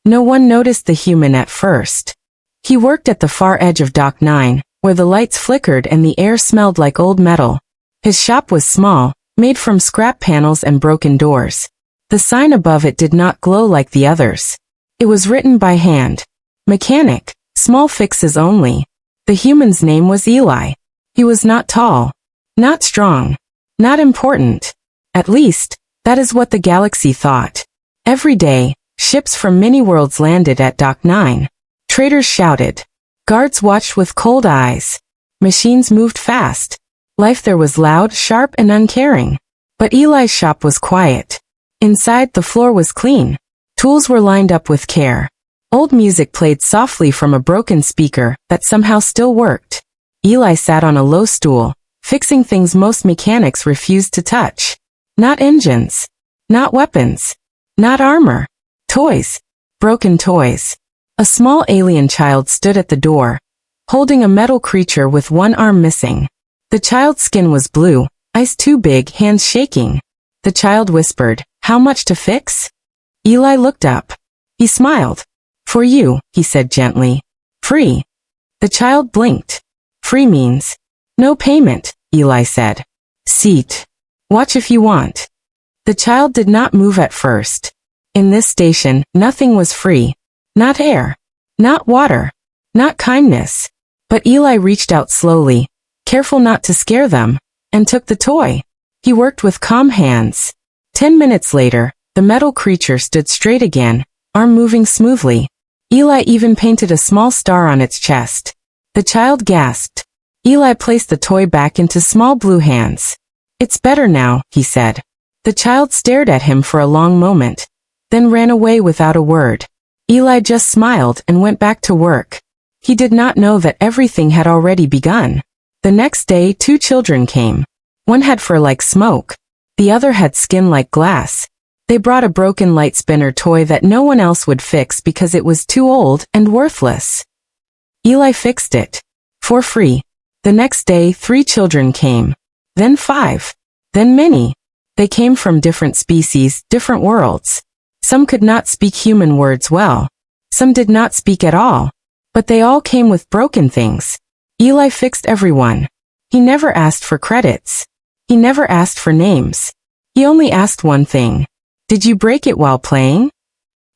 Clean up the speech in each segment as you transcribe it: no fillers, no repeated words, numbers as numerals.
No one noticed the human at first. He worked at the far edge of Dock 9, where the lights flickered and the air smelled like old metal. His shop was small, made from scrap panels and broken doors. The sign above it did not glow like the others. It was written by hand. Mechanic, small fixes only. The human's name was Eli. He was not tall, not strong, not important. At least, that is what the galaxy thought. Every day, ships from many worlds landed at Dock 9. Traders shouted. Guards watched with cold eyes. Machines moved fast. Life there was loud, sharp, and uncaring. But Eli's shop was quiet. Inside, the floor was clean. Tools were lined up with care. Old music played softly from a broken speaker that somehow still worked. Eli sat on a low stool, fixing things most mechanics refused to touch. Not engines. Not weapons. Not armor. Toys. Broken toys. A small alien child stood at the door, holding a metal creature with one arm missing. The child's skin was blue, eyes too big, hands shaking. The child whispered, "How much to fix?" Eli looked up. He smiled. "For you," he said gently. "Free." The child blinked. "Free means no payment," Eli said. "Seat. Watch if you want." The child did not move at first. In this station, nothing was free. Not air. Not water. Not kindness. But Eli reached out slowly, careful not to scare them, and took the toy. He worked with calm hands. 10 minutes later, the metal creature stood straight again, arm moving smoothly. Eli even painted a small star on its chest. The child gasped. Eli placed the toy back into small blue hands. "It's better now," he said. The child stared at him for a long moment, then ran away without a word. Eli just smiled and went back to work. He did not know that everything had already begun. The next day, 2 children came. One had fur like smoke. The other had skin like glass. They brought a broken light spinner toy that no one else would fix because it was too old and worthless. Eli fixed it. For free. The next day, 3 children came. Then 5. Then many. They came from different species, different worlds. Some could not speak human words well. Some did not speak at all. But they all came with broken things. Eli fixed everyone. He never asked for credits. He never asked for names. He only asked one thing. "Did you break it while playing?"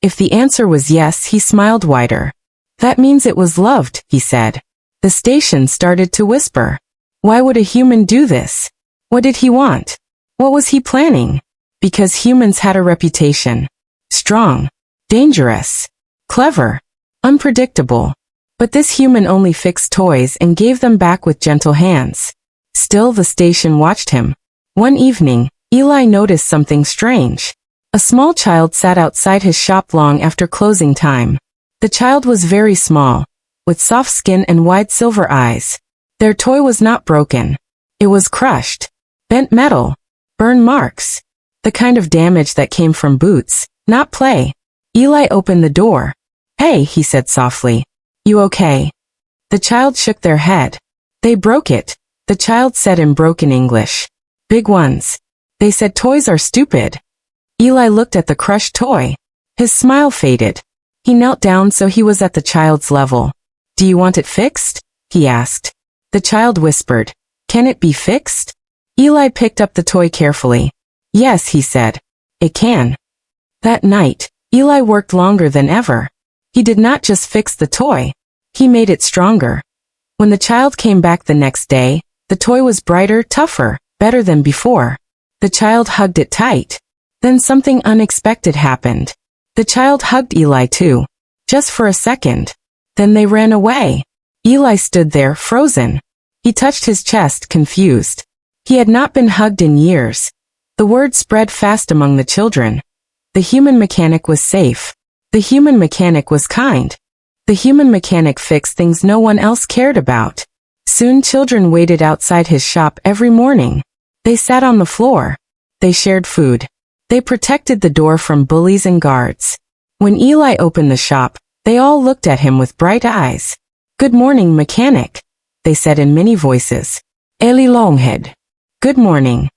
If the answer was yes, he smiled wider. "That means it was loved," he said. The station started to whisper. Why would a human do this? What did he want? What was he planning? Because humans had a reputation. Strong, dangerous, clever, unpredictable. But this human only fixed toys and gave them back with gentle hands. Still, the station watched him. One evening, Eli noticed something strange. A small child sat outside his shop long after closing time. The child was very small, with soft skin and wide silver eyes. Their toy was not broken. It was crushed, bent metal, burn marks, the kind of damage that came from boots, not play. Eli opened the door. "Hey," he said softly. "You okay?" The child shook their head. "They broke it," the child said in broken English. "Big ones. They said toys are stupid." Eli looked at the crushed toy. His smile faded. He knelt down so he was at the child's level. "Do you want it fixed?" he asked. The child whispered, "Can it be fixed?" Eli picked up the toy carefully. "Yes," he said. "It can." That night, Eli worked longer than ever. He did not just fix the toy. He made it stronger. When the child came back the next day, the toy was brighter, tougher, better than before. The child hugged it tight. Then something unexpected happened. The child hugged Eli too. Just for a second. Then they ran away. Eli stood there, frozen. He touched his chest, confused. He had not been hugged in years. The word spread fast among the children. The human mechanic was safe. The human mechanic was kind. The human mechanic fixed things no one else cared about. Soon children waited outside his shop every morning. They sat on the floor. They shared food. They protected the door from bullies and guards. When Eli opened the shop, they all looked at him with bright eyes. "Good morning, mechanic," they said in many voices. "Eli Longhead." "Good morning."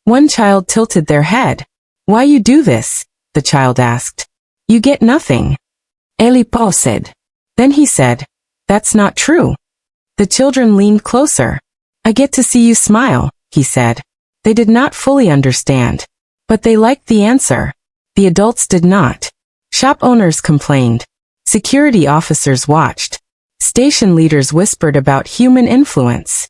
One child tilted their head. "Why you do this?" the child asked. "You get nothing." Eli said. Then he said, "That's not true." The children leaned closer. "I get to see you smile," he said. They did not fully understand. But they liked the answer. The adults did not. Shop owners complained. Security officers watched. Station leaders whispered about human influence.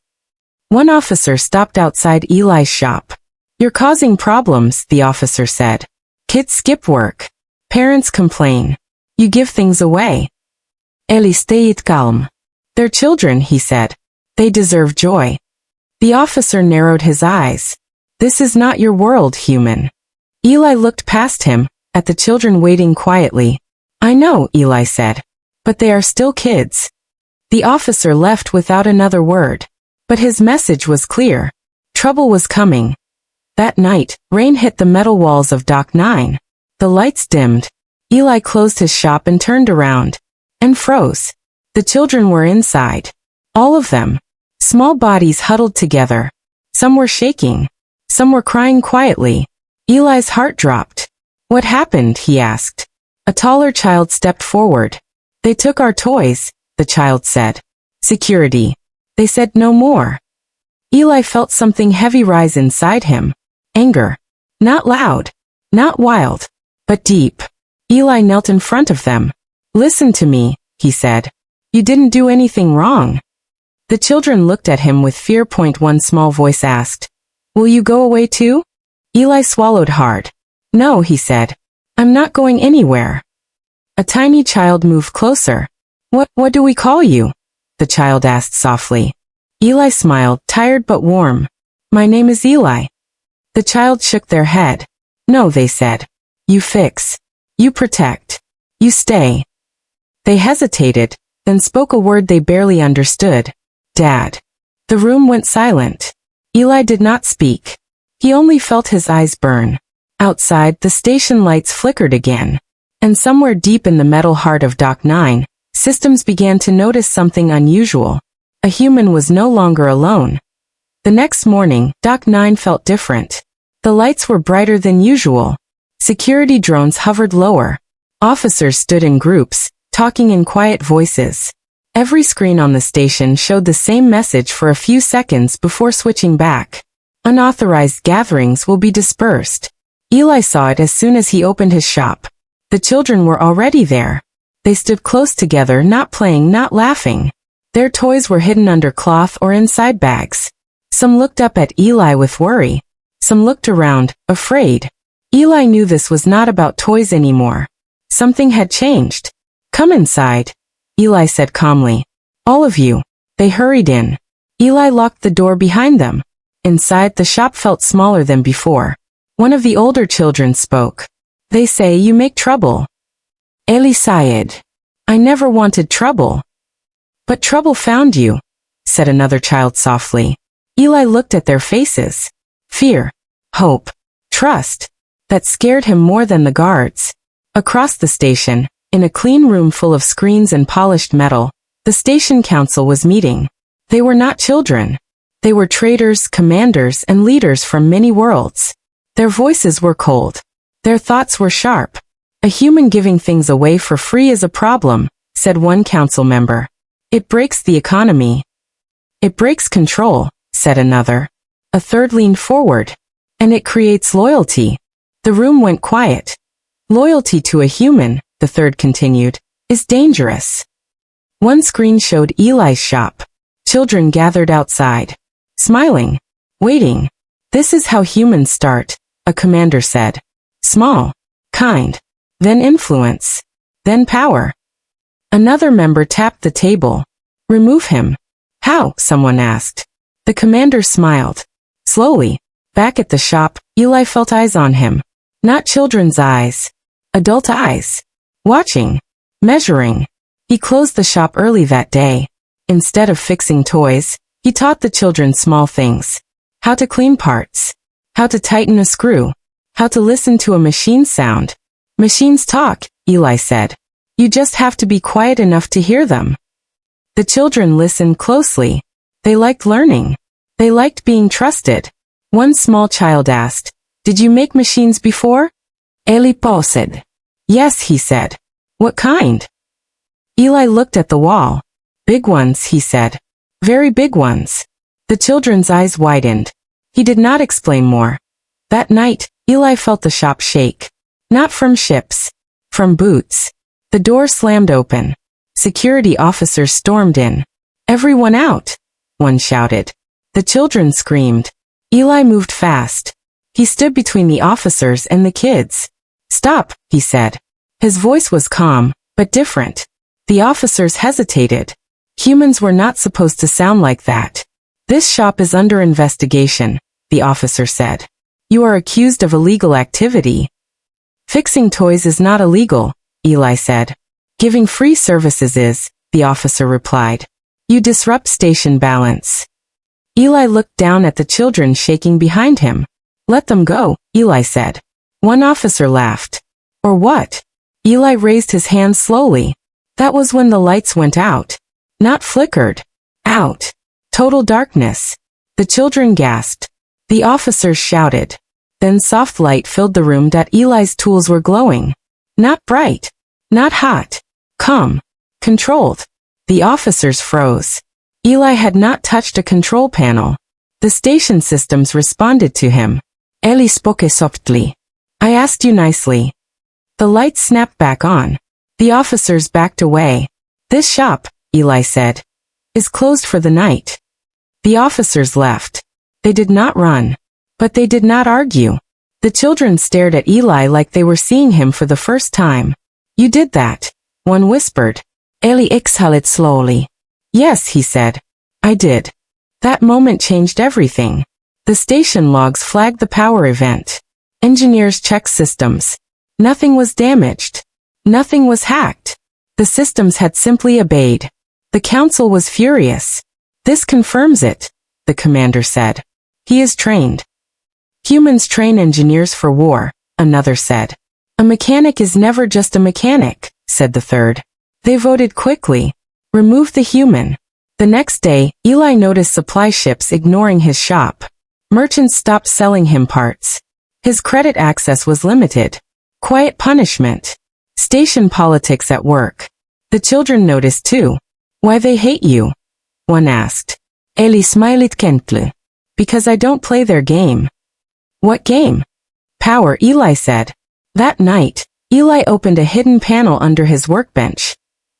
One officer stopped outside Eli's shop. "You're causing problems," the officer said. "Kids skip work. Parents complain. You give things away." Eli stayed calm. "They're children," he said. "They deserve joy." The officer narrowed his eyes. "This is not your world, human." Eli looked past him, at the children waiting quietly. "I know," Eli said. "But they are still kids." The officer left without another word. But his message was clear. Trouble was coming. That night, rain hit the metal walls of Dock 9. The lights dimmed. Eli closed his shop and turned around. And froze. The children were inside. All of them. Small bodies huddled together. Some were shaking. Some were crying quietly. Eli's heart dropped. "What happened?" he asked. A taller child stepped forward. "They took our toys," the child said. "Security." They said no more. Eli felt something heavy rise inside him. Anger. Not loud. Not wild. But deep. Eli knelt in front of them. "Listen to me," he said. "You didn't do anything wrong." The children looked at him with fear. One small voice asked, "Will you go away too?" Eli swallowed hard. "No," he said. "I'm not going anywhere." A tiny child moved closer. What do we call you?" the child asked softly. Eli smiled, tired but warm. "My name is Eli." The child shook their head. "No," they said. "You fix. You protect. You stay." They hesitated, then spoke a word they barely understood. "Dad." The room went silent. Eli did not speak. He only felt his eyes burn. Outside, the station lights flickered again. And somewhere deep in the metal heart of Dock 9, systems began to notice something unusual. A human was no longer alone. The next morning, Dock 9 felt different. The lights were brighter than usual. Security drones hovered lower. Officers stood in groups, talking in quiet voices. Every screen on the station showed the same message for a few seconds before switching back. Unauthorized gatherings will be dispersed. Eli saw it as soon as he opened his shop. The children were already there. They stood close together, not playing, not laughing. Their toys were hidden under cloth or inside bags. Some looked up at Eli with worry. Some looked around, afraid. Eli knew this was not about toys anymore. Something had changed. "Come inside," Eli said calmly. "All of you." They hurried in. Eli locked the door behind them. Inside, the shop felt smaller than before. One of the older children spoke. "They say you make trouble." Eli sighed. "I never wanted trouble." "But trouble found you," said another child softly. Eli looked at their faces. Fear, hope, trust. That scared him more than the guards. Across the station, in a clean room full of screens and polished metal, the station council was meeting. They were not children. They were traders, commanders, and leaders from many worlds. Their voices were cold. Their thoughts were sharp. "A human giving things away for free is a problem," said one council member. "It breaks the economy." "It breaks control," said another. A third leaned forward. "And it creates loyalty." The room went quiet. "Loyalty to a human," the third continued, "is dangerous." One screen showed Eli's shop. Children gathered outside. Smiling. Waiting. "This is how humans start," a commander said. "Small. Kind. Then influence. Then power." Another member tapped the table. "Remove him." "How?" someone asked. The commander smiled. Slowly. Back at the shop, Eli felt eyes on him. Not children's eyes. Adult eyes. Watching. Measuring. He closed the shop early that day. Instead of fixing toys, he taught the children small things. How to clean parts. How to tighten a screw. How to listen to a machine sound. "Machines talk," Eli said. "You just have to be quiet enough to hear them." The children listened closely. They liked learning. They liked being trusted. One small child asked, "Did you make machines before?" Eli said. "Yes," he said. "What kind?" Eli looked at the wall. Big ones, he said. Very big ones. The children's eyes widened. He did not explain more. That night, Eli felt the shop shake. Not from ships. From boots. The door slammed open. Security officers stormed in. Everyone out! One shouted. The children screamed. Eli moved fast. He stood between the officers and the kids. Stop, he said. His voice was calm, but different. The officers hesitated. Humans were not supposed to sound like that. This shop is under investigation, the officer said. You are accused of illegal activity. Fixing toys is not illegal, Eli said. Giving free services is, the officer replied. You disrupt station balance. Eli looked down at the children shaking behind him. Let them go, Eli said. One officer laughed. Or what? Eli raised his hand slowly. That was when the lights went out. Not flickered. Out. Total darkness. The children gasped. The officers shouted. Then soft light filled the room that Eli's tools were glowing. Not bright. Not hot. Calm. Controlled. The officers froze. Eli had not touched a control panel. The station systems responded to him. Eli spoke softly. I asked you nicely. The lights snapped back on. The officers backed away. This shop, Eli said, is closed for the night. The officers left. They did not run. But they did not argue. The children stared at Eli like they were seeing him for the first time. You did that, one whispered. Eli exhaled slowly. Yes, he said. I did. That moment changed everything. The station logs flagged the power event. Engineers checked systems. Nothing was damaged. Nothing was hacked. The systems had simply obeyed. The council was furious. This confirms it, the commander said. He is trained. Humans train engineers for war, another said. A mechanic is never just a mechanic, said the third. They voted quickly. Remove the human. The next day, Eli noticed supply ships ignoring his shop. Merchants stopped selling him parts. His credit access was limited. Quiet punishment. Station politics at work. The children noticed too. Why they hate you? One asked. Eli smiled gently. Because I don't play their game. What game? Power, Eli said. That night, Eli opened a hidden panel under his workbench.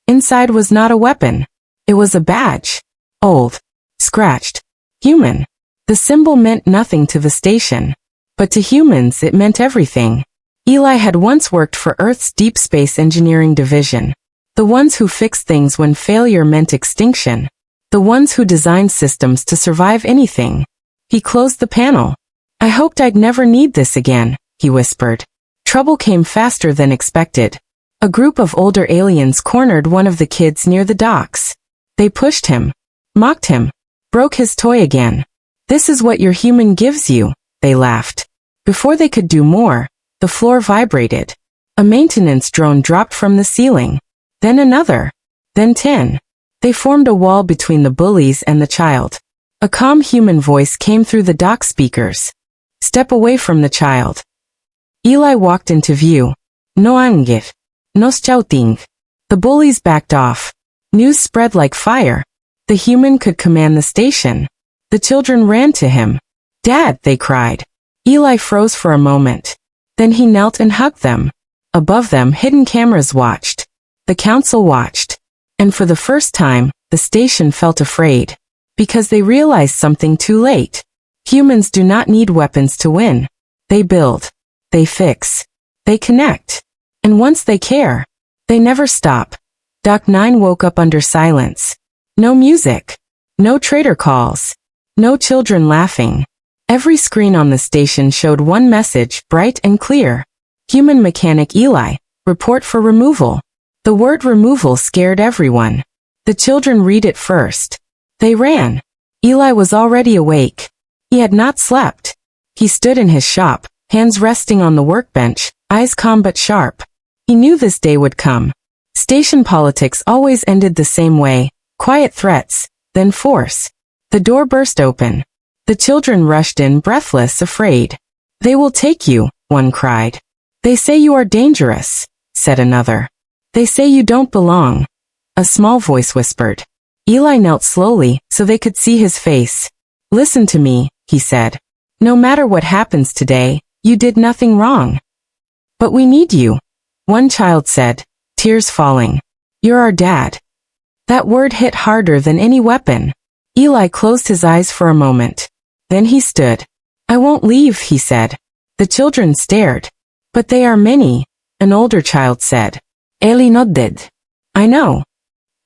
Inside was not a weapon. It was a badge. Old. Scratched. Human. The symbol meant nothing to the station. But to humans it meant everything. Eli had once worked for Earth's Deep Space Engineering Division. The ones who fixed things when failure meant extinction. The ones who designed systems to survive anything. He closed the panel. I hoped I'd never need this again, he whispered. Trouble came faster than expected. A group of older aliens cornered one of the kids near the docks. They pushed him, mocked him, broke his toy again. This is what your human gives you, they laughed. Before they could do more, the floor vibrated. A maintenance drone dropped from the ceiling. Then another. Then 10. They formed a wall between the bullies and the child. A calm human voice came through the dock speakers. Step away from the child. Eli walked into view. No anger. No shouting. The bullies backed off. News spread like fire. The human could command the station. The children ran to him. Dad, they cried. Eli froze for a moment. Then he knelt and hugged them. Above them, hidden cameras watched. The council watched. And for the first time, the station felt afraid. Because they realized something too late. Humans do not need weapons to win. They build. They fix. They connect. And once they care, they never stop. Doc 9 woke up under silence. No music. No traitor calls. No children laughing. Every screen on the station showed one message, bright and clear. Human mechanic Eli, report for removal. The word removal scared everyone. The children read it first. They ran. Eli was already awake. He had not slept. He stood in his shop, hands resting on the workbench, eyes calm but sharp. He knew this day would come. Station politics always ended the same way, quiet threats, then force. The door burst open. The children rushed in breathless, afraid. They will take you, one cried. They say you are dangerous, said another. They say you don't belong. a small voice whispered. Eli knelt slowly so they could see his face. Listen to me, he said. No matter what happens today, you did nothing wrong. But we need you, one child said, tears falling. You're our dad. That word hit harder than any weapon. Eli closed his eyes for a moment. Then he stood. I won't leave, he said. The children stared. But they are many, an older child said. Eli nodded. I know.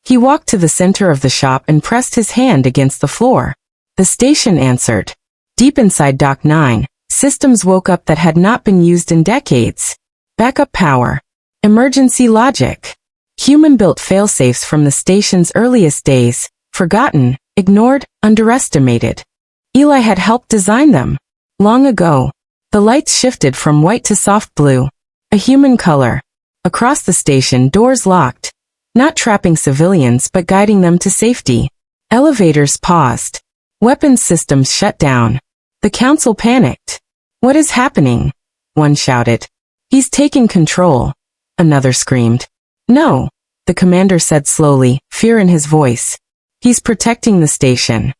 He walked to the center of the shop and pressed his hand against the floor. The station answered. Deep inside Dock 9, systems woke up that had not been used in decades. Backup power. Emergency logic. Human-built failsafes from the station's earliest days, forgotten, ignored, underestimated. Eli had helped design them. Long ago, the lights shifted from white to soft blue, a human color. Across the station, doors locked, not trapping civilians but guiding them to safety. Elevators paused. Weapons systems shut down. The council panicked. What is happening? One shouted. He's taking control. Another screamed. No, the commander said slowly, fear in his voice. He's protecting the station.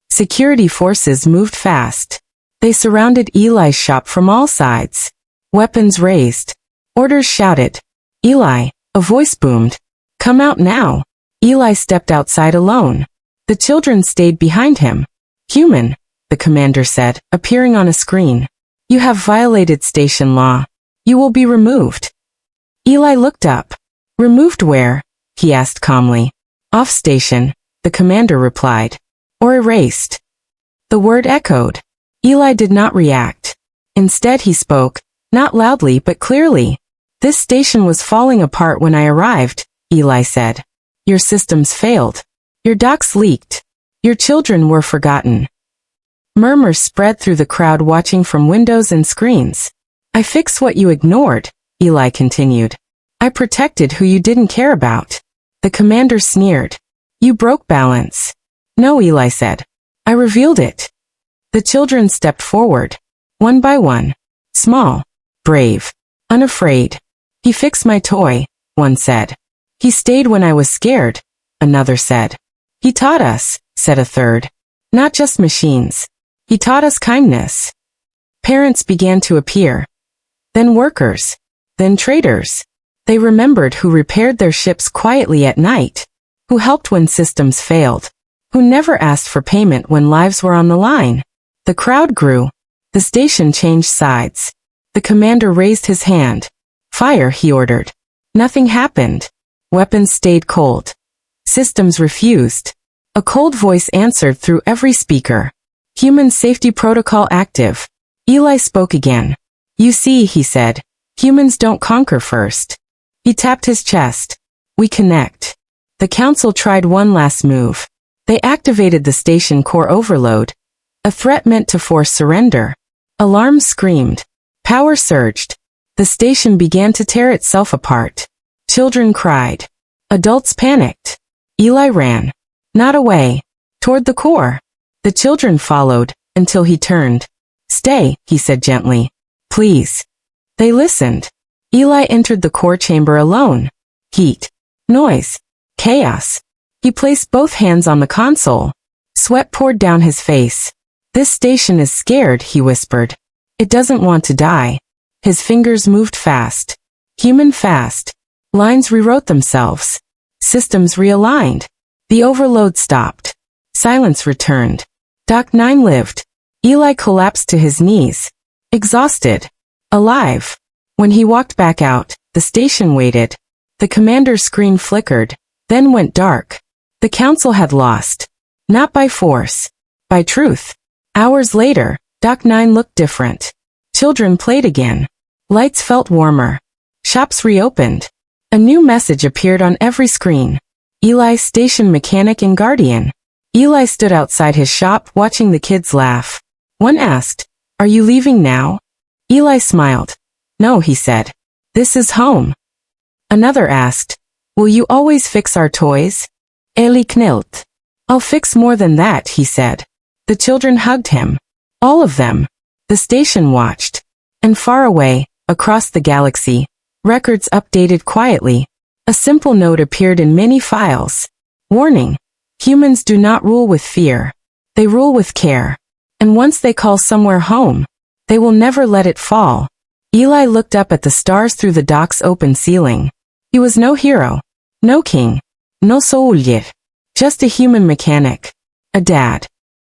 Security forces moved fast. They surrounded Eli's shop from all sides. Weapons raised. Orders shouted. Eli, a voice boomed. Come out now. Eli stepped outside alone. The children stayed behind him. Human, the commander said, appearing on a screen. You have violated station law. You will be removed. Eli looked up. Removed where? He asked calmly. Off station, the commander replied. Or erased. The word echoed. Eli did not react. Instead he spoke, not loudly but clearly. This station was falling apart when I arrived, Eli said. Your systems failed. Your docks leaked. Your children were forgotten. Murmurs spread through the crowd watching from windows and screens. I fixed what you ignored, Eli continued. I protected who you didn't care about. The commander sneered. You broke balance. No, Eli said. I revealed it. The children stepped forward. One by one. Small. Brave. Unafraid. He fixed my toy, one said. He stayed when I was scared, another said. He taught us, said a third. Not just machines. He taught us kindness. Parents began to appear. Then workers. Then traders. They remembered who repaired their ships quietly at night. Who helped when systems failed. Who never asked for payment when lives were on the line. The crowd grew. The station changed sides. The commander raised his hand. Fire, he ordered. Nothing happened. Weapons stayed cold. Systems refused. A cold voice answered through every speaker. Human safety protocol active. Eli spoke again. You see, he said, humans don't conquer first. He tapped his chest. We connect. The council tried one last move. They activated the station core overload. A threat meant to force surrender. Alarms screamed. Power surged. The station began to tear itself apart. Children cried. Adults panicked. Eli ran. Not away. Toward the core. The children followed, until he turned. Stay, he said gently. Please. They listened. Eli entered the core chamber alone. Heat. Noise. Chaos. He placed both hands on the console. Sweat poured down his face. This station is scared, he whispered. It doesn't want to die. His fingers moved fast. Human fast. Lines rewrote themselves. Systems realigned. The overload stopped. Silence returned. Dock 9 lived. Eli collapsed to his knees. Exhausted. Alive. When he walked back out, the station waited. The commander's screen flickered, then went dark. The council had lost. Not by force. By truth. Hours later, Dock 9 looked different. Children played again. Lights felt warmer. Shops reopened. A new message appeared on every screen. Eli, station mechanic and guardian. Eli stood outside his shop watching the kids laugh. One asked, Are you leaving now? Eli smiled. No, he said. This is home. Another asked, Will you always fix our toys? Eli knelt. I'll fix more than that, he said. The children hugged him. All of them. The station watched. And far away, across the galaxy, records updated quietly. A simple note appeared in many files. Warning: humans do not rule with fear. They rule with care. And once they call somewhere home, they will never let it fall. Eli looked up at the stars through the dock's open ceiling. He was no hero, no king, no soldier, just a human mechanic, a dad.